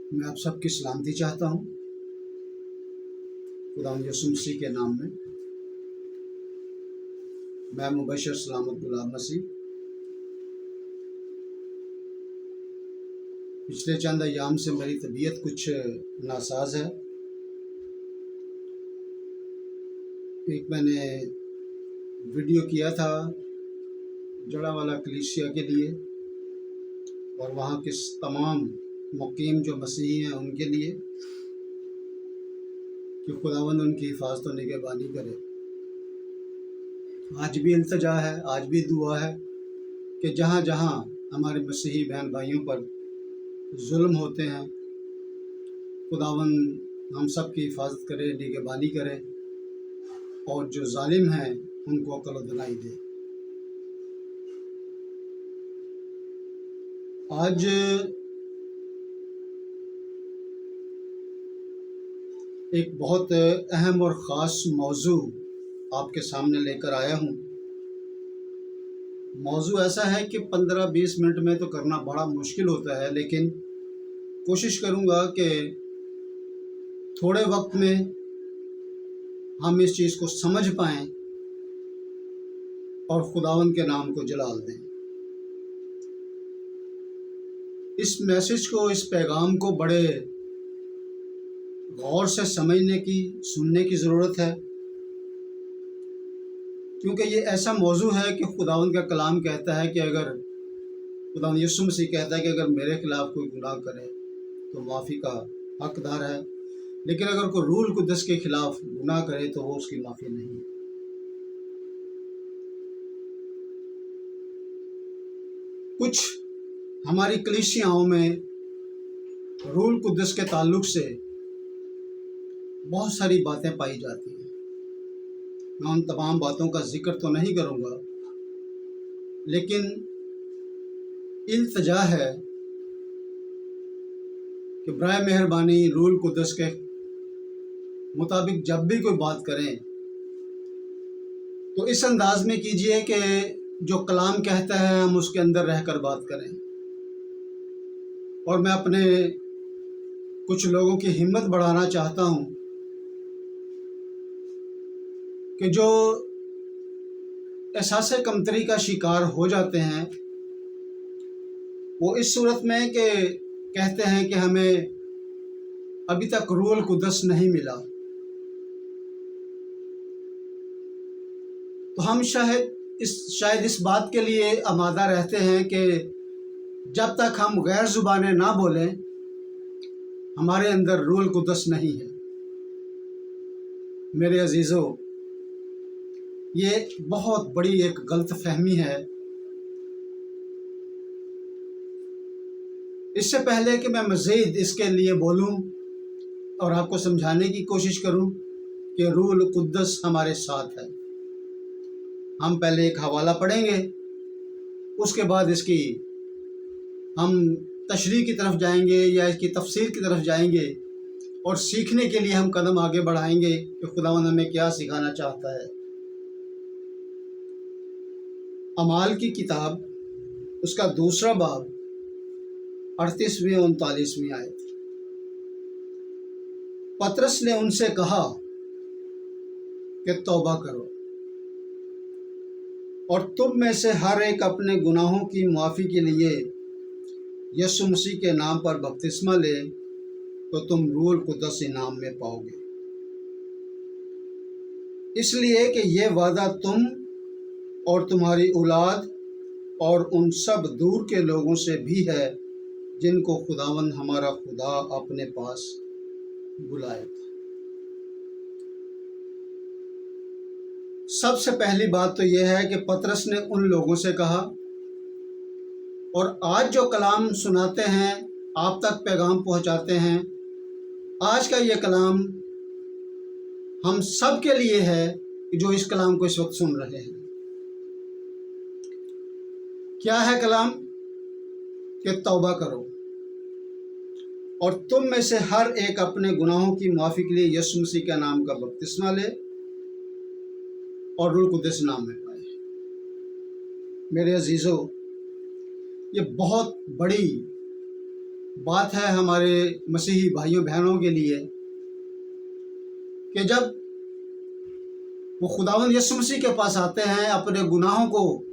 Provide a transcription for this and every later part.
मैं आप सबकी सलामती चाहता हूँ खुदावंद यीशु मसीह के नाम में। मैं मुबशर सलामत गुलाम मसीह पिछले चंद अयाम से मेरी तबीयत कुछ नासाज है। एक मैंने वीडियो किया था जड़ावाला कलीसिया के लिए और वहाँ के तमाम मुकीम जो मसीही हैं उनके लिए कि खुदावंद उनकी हिफाजत और निगहबानी करे। आज भी इल्तिजा है, आज भी दुआ है कि जहाँ जहाँ हमारे मसीही बहन भाइयों पर जुल्म होते हैं, खुदावंद हम सब की हिफाजत करे, निगहबानी करे और जो जालिम हैं उनको अक्ल और दिलाई दे। आज एक बहुत अहम और ख़ास मौजू आपके सामने लेकर आया हूँ। मौजू ऐसा है कि 15-20 मिनट में तो करना बड़ा मुश्किल होता है, लेकिन कोशिश करूँगा कि थोड़े वक्त में हम इस चीज़ को समझ पाएँ और खुदावंद के नाम को जलाल दें। इस मैसेज को, इस पैगाम को बड़े गौर से समझने की, सुनने की ज़रूरत है, क्योंकि ये ऐसा मौजू है कि खुदावंद का कलाम कहता है कि अगर खुदावंद यीशु मसीह कहता है कि अगर मेरे खिलाफ़ कोई गुनाह करे तो माफ़ी का हकदार है, लेकिन अगर कोई रूल कुद्दस के खिलाफ़ गुनाह करे तो वो उसकी माफ़ी नहीं है। कुछ हमारी कलीसियाओं में रूल कुद्दस के ताल्लुक़ से बहुत सारी बातें पाई जाती हैं। मैं उन तमाम बातों का जिक्र तो नहीं करूँगा, लेकिन इल्तिजा है कि बराए मेहरबानी रूल कुद्दस के मुताबिक जब भी कोई बात करें तो इस अंदाज में कीजिए कि जो कलाम कहता है हम उसके अंदर रहकर बात करें। और मैं अपने कुछ लोगों की हिम्मत बढ़ाना चाहता हूँ कि जो एहसास कमतरी का शिकार हो जाते हैं, वो इस सूरत में कि कहते हैं कि हमें अभी तक रूल कुद्दस नहीं मिला, तो हम शायद इस बात के लिए आमादा रहते हैं कि जब तक हम गैर ज़ुबानें ना बोलें हमारे अंदर रूल कुद्दस नहीं है। मेरे अजीज़ों, ये बहुत बड़ी एक गलत फहमी है। इससे पहले कि मैं मज़ीद इसके लिए बोलूं और आपको समझाने की कोशिश करूं कि रूल कुद्दस हमारे साथ है, हम पहले एक हवाला पढ़ेंगे, उसके बाद इसकी हम तशरीह की तरफ जाएंगे या इसकी तफसीर की तरफ जाएंगे और सीखने के लिए हम कदम आगे बढ़ाएंगे कि खुदावंद हमें क्या सिखाना चाहता है। अमाल की किताब, उसका दूसरा बाब, 38वीं और 39वीं आयत। पतरस ने उनसे कहा कि तौबा करो और तुम में से हर एक अपने गुनाहों की माफ़ी के लिए यीशु मसीह के नाम पर बपतिस्मा ले, तो तुम रूल कुद्दस इनाम में पाओगे। इसलिए कि ये वादा तुम और तुम्हारी औलाद और उन सब दूर के लोगों से भी है जिनको खुदावंद हमारा खुदा अपने पास बुलाएगा। सबसे पहली बात तो यह है कि पतरस ने उन लोगों से कहा, और आज जो कलाम सुनाते हैं, आप तक पैगाम पहुंचाते हैं, आज का ये कलाम हम सब के लिए है जो इस कलाम को इस वक्त सुन रहे हैं। क्या है कलाम? कि तौबा करो और तुम में से हर एक अपने गुनाहों की माफ़ी के लिए यीशु मसीह के नाम का बपतिस्मा ले और रूल कुद्दस नाम में पाए। मेरे अजीज़ों, ये बहुत बड़ी बात है हमारे मसीही भाइयों बहनों के लिए कि जब वो खुदावंद यीशु मसीह के पास आते हैं, अपने गुनाहों को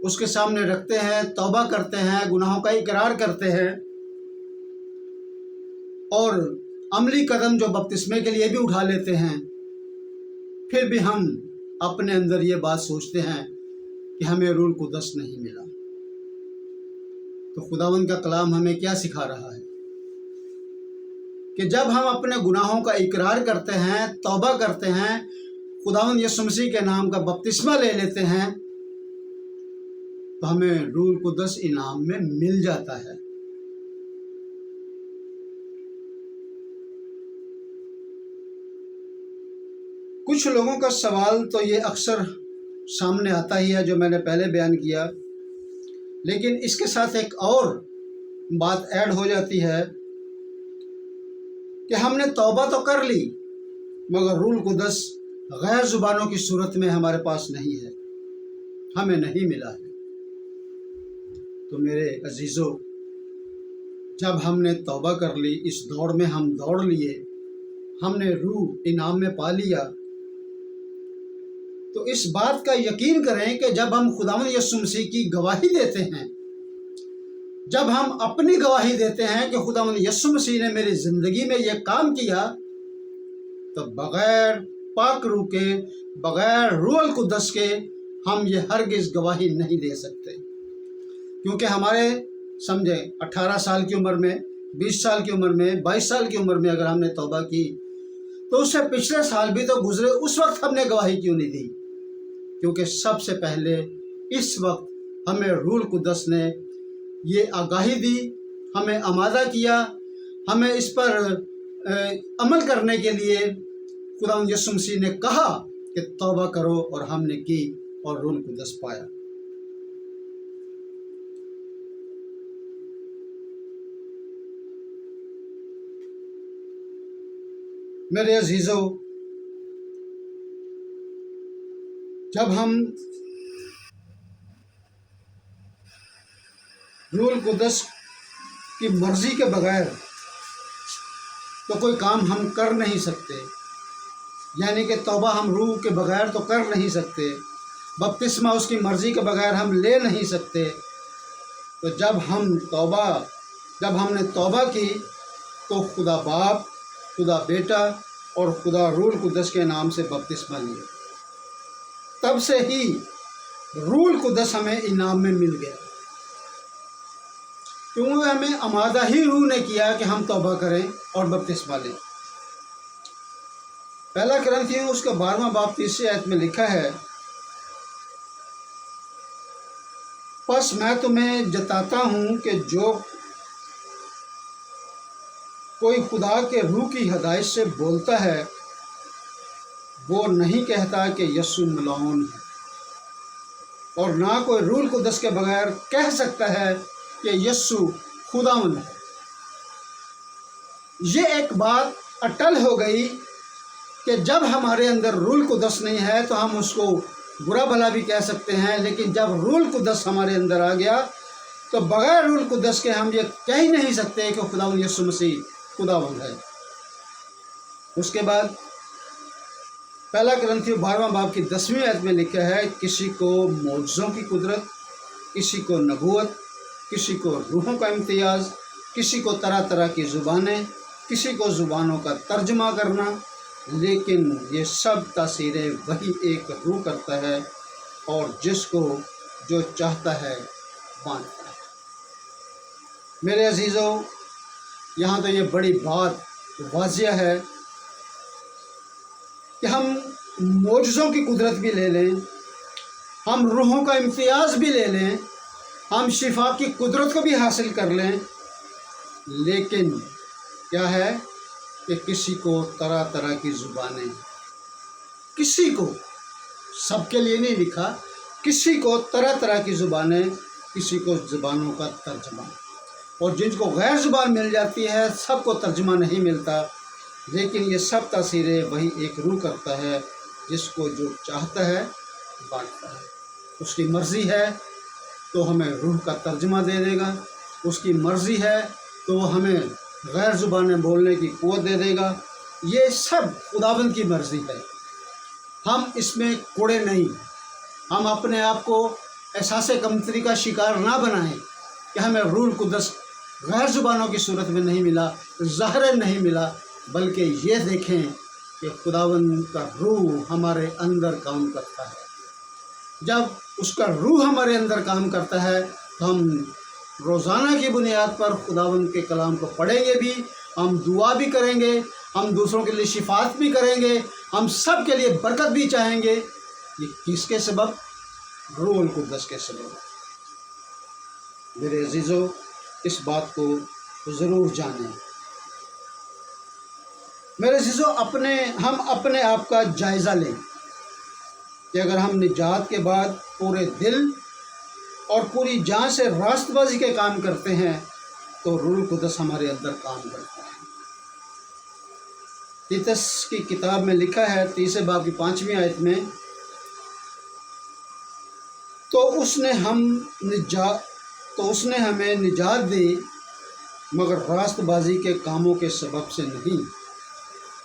उसके सामने रखते हैं, तौबा करते हैं, गुनाहों का इकरार करते हैं और अमली कदम जो बपतिस्मे के लिए भी उठा लेते हैं, फिर भी हम अपने अंदर ये बात सोचते हैं कि हमें रूह कुद्दस नहीं मिला। तो खुदावंद का कलाम हमें क्या सिखा रहा है कि जब हम अपने गुनाहों का इकरार करते हैं, तौबा करते हैं, खुदावंद यीशु मसीह के नाम का बपतिस्मा ले लेते हैं, तो हमें रूह कुद्दस इनाम में मिल जाता है। कुछ लोगों का सवाल तो ये अक्सर सामने आता ही है, जो मैंने पहले बयान किया, लेकिन इसके साथ एक और बात ऐड हो जाती है कि हमने तौबा तो कर ली, मगर रूह कुद्दस गैर जुबानों की सूरत में हमारे पास नहीं है, हमें नहीं मिला है। तो मेरे अजीज़ों, जब हमने तौबा कर ली, इस दौड़ में हम दौड़ लिए, हमने रूह इनाम में पा लिया, तो इस बात का यकीन करें कि जब हम खुदावंद यीशु मसीह की गवाही देते हैं, जब हम अपनी गवाही देते हैं कि खुदावंद यीशु मसीह ने मेरी ज़िंदगी में यह काम किया, तो बग़ैर पाक रूह के, बग़ैर रूह कुद्दस के हम ये हरगिज़ गवाही नहीं दे सकते। क्योंकि हमारे समझे 18 साल की उम्र में, 20 साल की उम्र में, 22 साल की उम्र में अगर हमने तौबा की, तो उससे पिछले साल भी तो गुजरे, उस वक्त हमने गवाही क्यों नहीं दी? क्योंकि सबसे पहले इस वक्त हमें रूह कुद्दस ने ये आगाही दी, हमें आमादा किया, हमें इस पर अमल करने के लिए खुदावंद यीशु मसीह ने कहा कि तौबा करो, और हमने की और रूह कुद्दस पाया। मेरे अजीज़ों, जब हम रूह कुद्दस की मर्जी के बगैर तो कोई काम हम कर नहीं सकते, यानी कि तौबा हम रूह के बगैर तो कर नहीं सकते, बपतिस्मा उसकी मर्ज़ी के बगैर हम ले नहीं सकते। तो जब हमने तौबा की, तो खुदा बाप, खुदा बेटा और खुदा रूह कुद्दस के नाम से बपतिस्मा लिया, तब से ही रूह कुद्दस हमें इनाम में मिल गया, क्योंकि हमें आमादा ही रूह ने किया कि हम तौबा करें और बपतिस्मा लें। पहला कुरिन्थियों उसका 12वां बाब 3री आयत में लिखा है, बस मैं तुम्हें जताता हूँ कि जो कोई खुदा के रूह की हिदायत से बोलता है, वो नहीं कहता कि यीशु मलऊन है, और ना कोई रूह कुद्दस के बगैर कह सकता है कि यीशु खुदावंद है। ये एक बात अटल हो गई कि जब हमारे अंदर रूह कुद्दस नहीं है तो हम उसको बुरा भला भी कह सकते हैं, लेकिन जब रूह कुद्दस हमारे अंदर आ गया तो बगैर रूह कुद्दस के हम ये कह ही नहीं सकते कि खुदावंद यीशु मसीह खुदावंद है। उसके बाद पहला कुरिन्थियों 12वां बाब की 10वीं आयत में लिखा है, किसी को मौजज़ों की कुदरत, किसी को नबूवत, किसी को रूहों का इम्तियाज़, किसी को तरह तरह की ज़ुबानें, किसी को ज़ुबानों का तर्जमा करना, लेकिन ये सब तासीरें वही एक रूह करता है और जिसको जो चाहता है बांटता है। मेरे अजीज़ों, यहाँ तो ये बड़ी बात वाज़िया है कि हम मौजज़ों की कुदरत भी ले लें, हम रूहों का इम्तियाज़ भी ले लें, हम शिफा की कुदरत को भी हासिल कर लें, लेकिन क्या है कि किसी को तरह तरह की ज़ुबानें, किसी को, सबके लिए नहीं लिखा, किसी को तरह तरह की ज़ुबानें, किसी को ज़ुबानों का तर्जमा, और जिनको गैर ज़ुबान मिल जाती है सबको तर्जमा नहीं मिलता, लेकिन ये सब तासीरें वही एक रूह करता है, जिसको जो चाहता है बांटता है। उसकी मर्ज़ी है तो हमें रूह का तर्जमा दे देगा, उसकी मर्ज़ी है तो वो हमें गैर ज़ुबानें बोलने की क़ुव्वत दे देगा। ये सब खुदावंद की मर्ज़ी है, हम इसमें कोड़े नहीं। हम अपने आप को एहसास कमतरी का शिकार ना बनाएं कि हमें रूह कुद्दस गैर ज़ुबानों की सूरत में नहीं मिला, ज़ाहिरन नहीं मिला, बल्कि ये देखें कि खुदावंद का रूह हमारे अंदर काम करता है। जब उसका रूह हमारे अंदर काम करता है तो हम रोज़ाना की बुनियाद पर खुदावंद के कलाम को पढ़ेंगे भी, हम दुआ भी करेंगे, हम दूसरों के लिए शिफात भी करेंगे, हम सब के लिए बरकत भी चाहेंगे। ये किसके सबब? रूह कुद्दस के सबब। मेरे अजीज़ों, इस बात को ज़रूर जानें। मेरे अजीज़ों, हम अपने आप का जायज़ा लें कि अगर हम निजात के बाद पूरे दिल और पूरी जान से रास्तबाजी के काम करते हैं तो रूह कुद्दस हमारे अंदर काम करता है। तीतस की किताब में लिखा है 30 बाब की 5वीं आयत में, तो उसने हमें निजात दी मगर रास्तबाजी के कामों के सबब से नहीं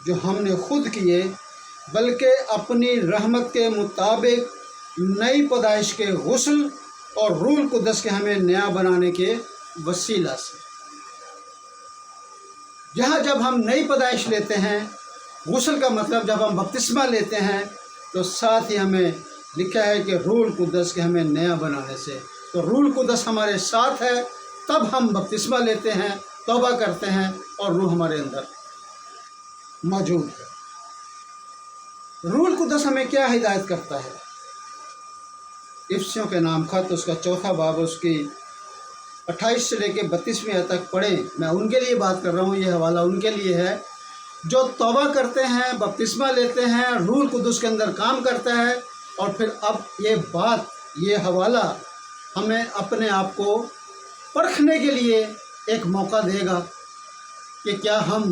जो हमने खुद किए, बल्कि अपनी रहमत के मुताबिक नई पैदाइश के गुस्ल और रूह कुद्दस के हमें नया बनाने के वसीला से। यहाँ जब हम नई पैदाइश लेते हैं, गुस्ल का मतलब जब हम बपतिस्मा लेते हैं, तो साथ ही हमें लिखा है कि रूह कुद्दस के हमें नया बनाने से। तो रूह कुद्दस हमारे साथ है, तब हम बपतिस्मा लेते हैं, तौबा करते हैं और रूह हमारे अंदर मौजूद है। रूह कुद्दस हमें क्या हिदायत करता है? इफिसियों के नाम खत उसका 4 बाब उसकी 28 से लेकर 32वीं आयत तक पढ़ें। मैं उनके लिए बात कर रहा हूँ, ये हवाला उनके लिए है जो तौबा करते हैं, बपतिस्मा लेते हैं, रूह कुद्दस के अंदर काम करता है। और फिर अब ये हवाला हमें अपने आप को परखने के लिए एक मौका देगा कि क्या हम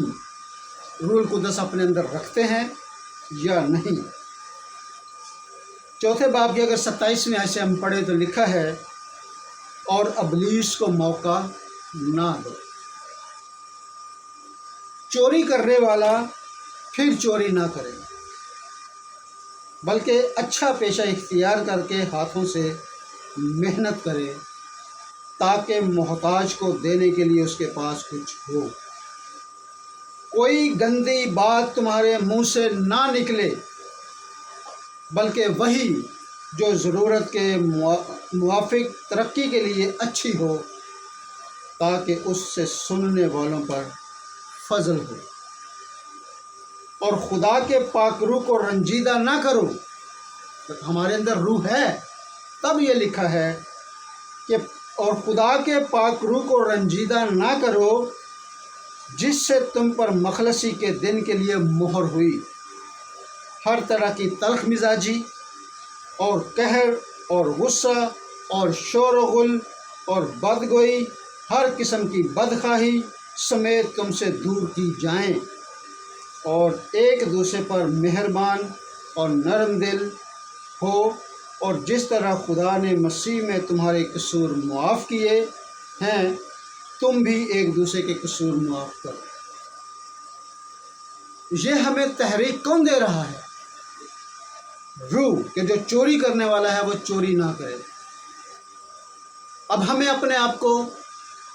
रूह कुद्दस अपने अंदर रखते हैं या नहीं। 4 बाब की अगर 27वें आयत से हम पढ़ें तो लिखा है, और इब्लीस को मौका ना दो। चोरी करने वाला फिर चोरी ना करे, बल्कि अच्छा पेशा इख्तियार करके हाथों से मेहनत करे, ताकि मोहताज को देने के लिए उसके पास कुछ हो। कोई गंदी बात तुम्हारे मुंह से ना निकले, बल्कि वही जो ज़रूरत के मुआफिक तरक्की के लिए अच्छी हो, ताकि उससे सुनने वालों पर फजल हो। और खुदा के पाक रूह को रंजीदा ना करो। तो हमारे अंदर रूह है, तब ये लिखा है कि और खुदा के पाक रूह को रंजीदा ना करो, जिससे तुम पर मखलसी के दिन के लिए मोहर हुई। हर तरह की तल्ख मिजाजी और कहर और गुस्सा और शोर गुल और बदगोई, हर किस्म की बदखाही समेत तुमसे दूर की जाएं, और एक दूसरे पर मेहरबान और नरम दिल हो, और जिस तरह खुदा ने मसीह में तुम्हारे कसूर मुआफ़ किए हैं, तुम भी एक दूसरे के कसूर मुआफ़ करो। ये हमें तहरीक कौन दे रहा है? रूह, कि जो चोरी करने वाला है वो चोरी ना करे। अब हमें अपने आप को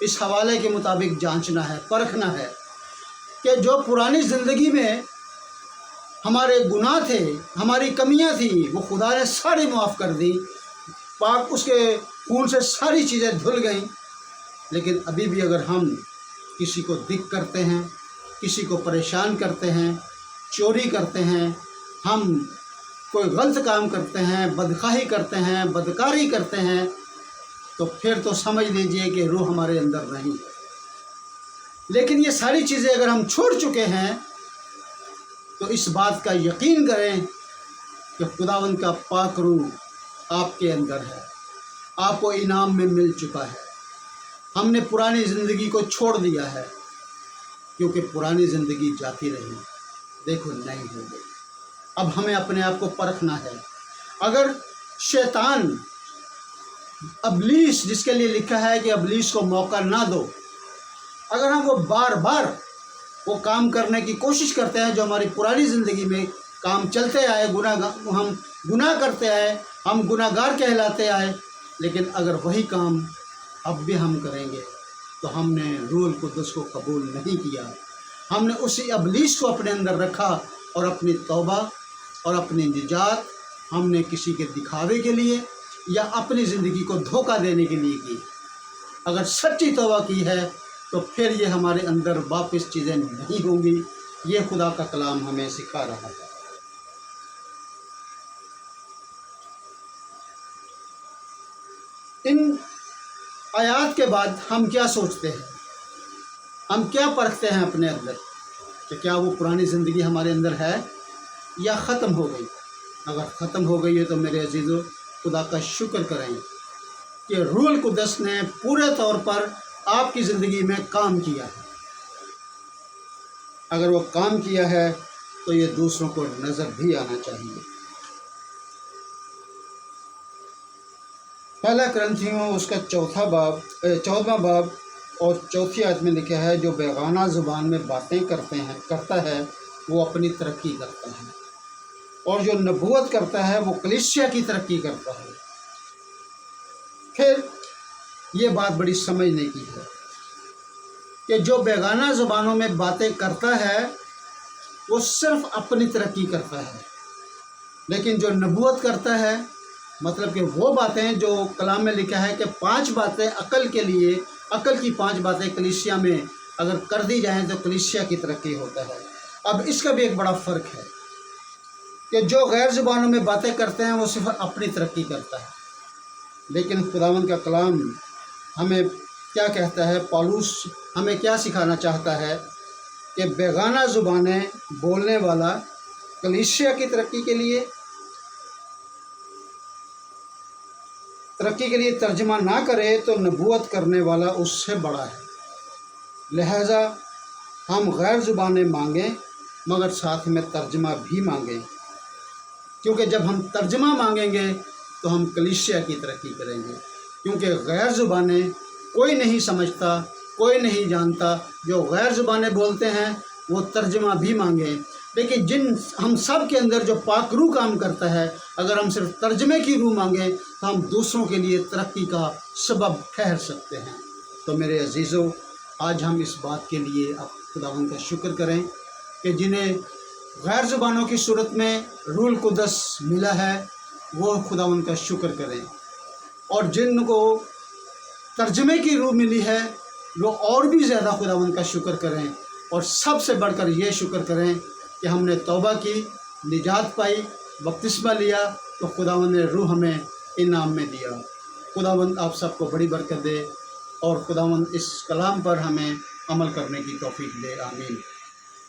इस हवाले के मुताबिक जांचना है, परखना है कि जो पुरानी ज़िंदगी में हमारे गुनाह थे, हमारी कमियां थी, वो खुदा ने सारी माफ़ कर दी। पाक उसके खून से सारी चीज़ें धुल गईं। लेकिन अभी भी अगर हम किसी को दिक करते हैं, किसी को परेशान करते हैं, चोरी करते हैं, हम कोई गलत काम करते हैं, बदखाही करते हैं, बदकारी करते हैं, तो फिर तो समझ लीजिए कि रूह हमारे अंदर नहीं है। लेकिन ये सारी चीज़ें अगर हम छोड़ चुके हैं तो इस बात का यकीन करें कि खुदावंद का पाक रूह आपके अंदर है, आपको इनाम में मिल चुका है। हमने पुरानी ज़िंदगी को छोड़ दिया है, क्योंकि पुरानी ज़िंदगी जाती रही, देखो नहीं हो गई। अब हमें अपने आप को परखना है। अगर शैतान, इब्लीस, जिसके लिए लिखा है कि इब्लीस को मौका ना दो, अगर हम वो बार बार वो काम करने की कोशिश करते हैं जो हमारी पुरानी ज़िंदगी में काम चलते आए, हम गुनाह करते आए, हम गुनाहगार कहलाते आए, लेकिन अगर वही काम अब भी हम करेंगे तो हमने रूहुल कुद्दुस को कबूल नहीं किया। हमने उसी इब्लीस को अपने अंदर रखा और अपनी तौबा और अपनी निजात हमने किसी के दिखावे के लिए या अपनी ज़िंदगी को धोखा देने के लिए की। अगर सच्ची तौबा की है तो फिर ये हमारे अंदर वापस चीज़ें नहीं होंगी। ये खुदा का कलाम हमें सिखा रहा है। इन आयात के बाद हम क्या सोचते हैं, हम क्या परखते हैं अपने अंदर कि क्या वो पुरानी ज़िंदगी हमारे अंदर है या ख़त्म हो गई। अगर ख़त्म हो गई है तो मेरे अजीज़ों खुदा का शुक्र करें कि रूहुल कुद्दुस ने पूरे तौर पर आपकी ज़िंदगी में काम किया है। अगर वो काम किया है तो ये दूसरों को नज़र भी आना चाहिए। पहला कुरिन्थियों उसका 14वां बाब और 4 आयत में लिखा है, जो बेगाना ज़ुबान में बातें करता है वो अपनी तरक्की करता है, और जो नबूवत करता है वो कलीसिया की तरक्की करता है। फिर ये बात बड़ी समझने की है कि जो बेगाना ज़ुबानों में बातें करता है वो सिर्फ अपनी तरक्की करता है, लेकिन जो नबूवत करता है मतलब कि वो बातें जो कलाम में लिखा है कि 5 बातें अकल के लिए, अकल की 5 बातें कलीसिया में अगर कर दी जाएं तो कलीसिया की तरक्की होता है। अब इसका भी एक बड़ा फ़र्क है कि जो गैर ज़ुबानों में बातें करते हैं वो सिर्फ अपनी तरक्की करता है, लेकिन खुदावंद का कलाम हमें क्या कहता है, पौलुस हमें क्या सिखाना चाहता है कि बेगाना ज़ुबानें बोलने वाला कलीसिया की तरक्की के लिए तर्जमा ना करे तो नबूवत करने वाला उससे बड़ा है। लिहाजा हम गैर ज़ुबानें मांगें मगर साथ में तर्जमा भी मांगें, क्योंकि जब हम तर्जमा मांगेंगे तो हम कलीसिया की तरक्की करेंगे, क्योंकि गैर ज़ुबानें कोई नहीं समझता, कोई नहीं जानता। जो गैर ज़ुबानें बोलते हैं वो तर्जमा भी मांगें, लेकिन हम सब के अंदर जो पाक रूह काम करता है, अगर हम सिर्फ तर्जमे की रूह मांगें तो हम दूसरों के लिए तरक्की का सबब ठहर सकते हैं। तो मेरे अजीज़ों, आज हम इस बात के लिए अब खुदावंद का शुक्र करें कि जिन्हें गैर ज़ुबानों की सूरत में रूहुल कुद्दुस मिला है वो खुदावंद का शुक्र करें, और जिनको तर्जमे की रूह मिली है वो और भी ज़्यादा खुदावंद का शुक्र करें, और सबसे बढ़कर ये शुक्र करें कि हमने तौबा की, निजात पाई, बपतिस्मा लिया तो खुदावंद ने रूह हमें इनाम में दिया। खुदावंद आप सबको बड़ी बरकत दे और खुदावंद इस कलाम पर हमें अमल करने की तौफीक दे। आमीन।